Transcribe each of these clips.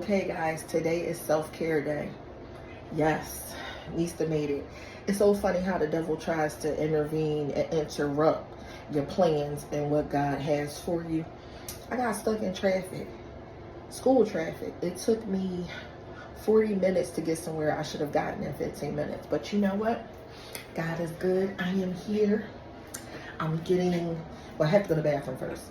Okay, guys, today is self-care day. Yes, Nista made it. It's so funny how the devil tries to intervene and interrupt your plans and what God has for you. I got stuck in traffic, school traffic. It took me 40 minutes to get somewhere I should have gotten in 15 minutes. But you know what? God is good. I am here. Well, I have to go to the bathroom first.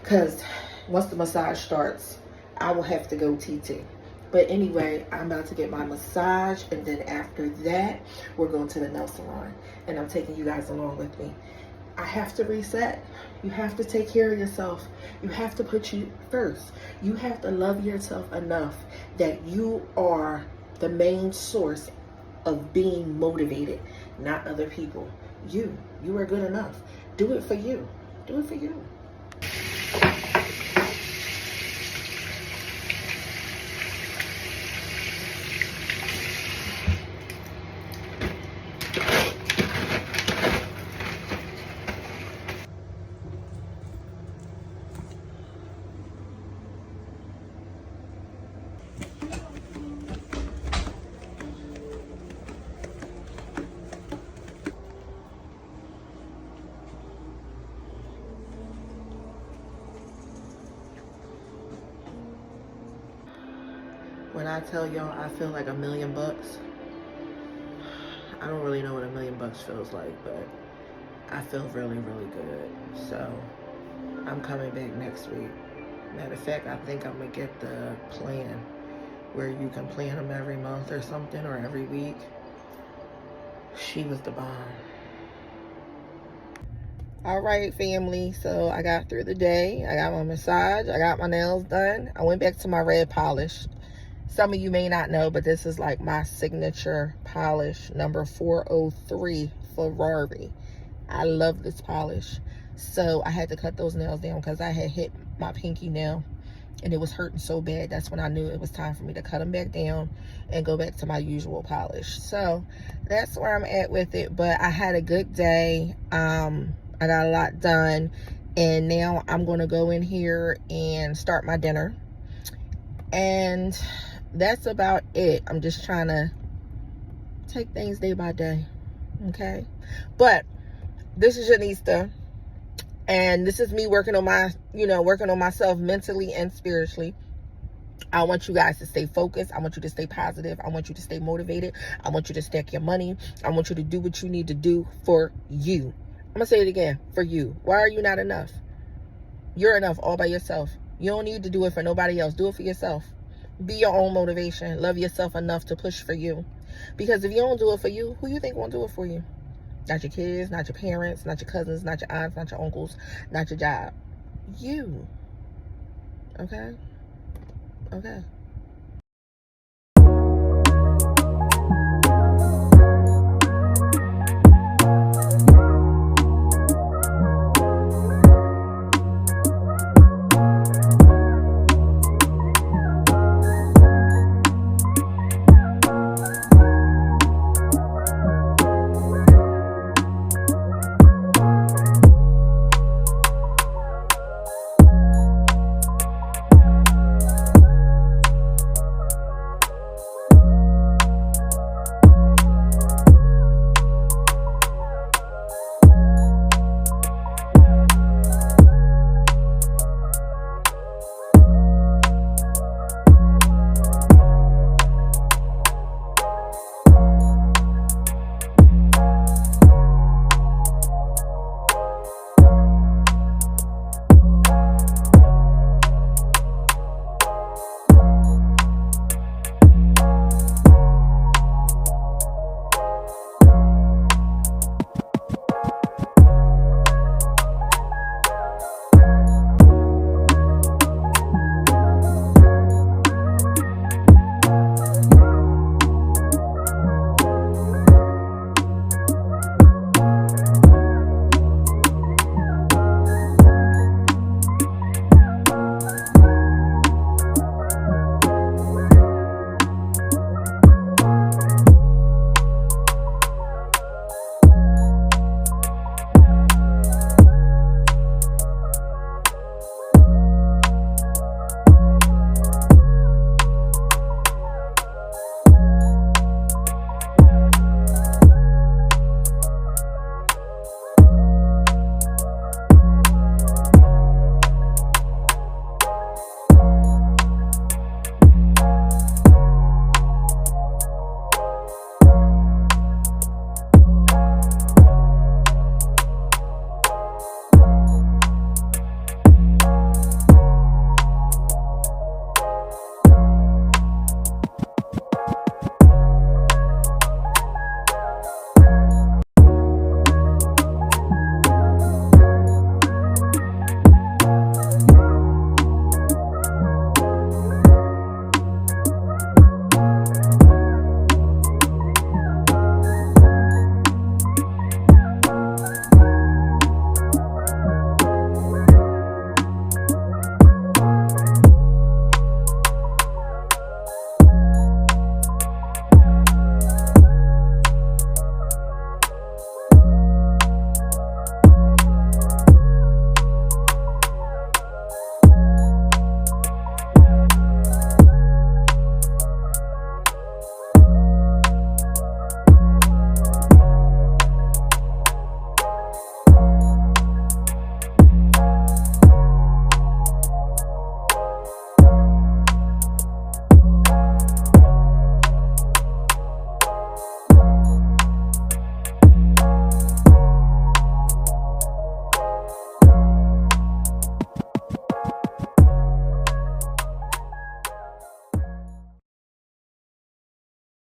Because once the massage starts, I will have to go TT. But anyway, I'm about to get my massage, and then after that, we're going to the nail salon, and I'm taking you guys along with me. I have to reset. You have to take care of yourself. You have to put you first. You have to love yourself enough that you are the main source of being motivated, not other people. You are good enough. Do it for you. Do it for you. When I tell y'all I feel like $1 million, I don't really know what $1 million feels like, but I feel really, really good. So I'm coming back next week. Matter of fact, I think I'm gonna get the plan where you can plan them every month or something, or every week. She was the bomb. All right, family. So I got through the day. I got my massage. I got my nails done. I went back to my red polish. Some of you may not know, but this is like my signature polish, number 403 Ferrari. I love this polish. So I had to cut those nails down because I had hit my pinky nail and it was hurting so bad. That's when I knew it was time for me to cut them back down and go back to my usual polish. So that's where I'm at with it. But I had a good day. I got a lot done. And now I'm going to go in here and start my dinner. And that's about it. I'm just trying to take things day by day. Okay? But this is Janista. And this is me working on working on myself mentally and spiritually. I want you guys to stay focused. I want you to stay positive. I want you to stay motivated. I want you to stack your money. I want you to do what you need to do for you. I'm going to say it again. For you. Why are you not enough? You're enough all by yourself. You don't need to do it for nobody else. Do it for yourself. Be your own motivation. Love yourself enough to push for you. Because if you don't do it for you, who you think won't do it for you? Not your kids, not your parents, not your cousins, not your aunts, not your uncles, not your job. You. Okay? Okay.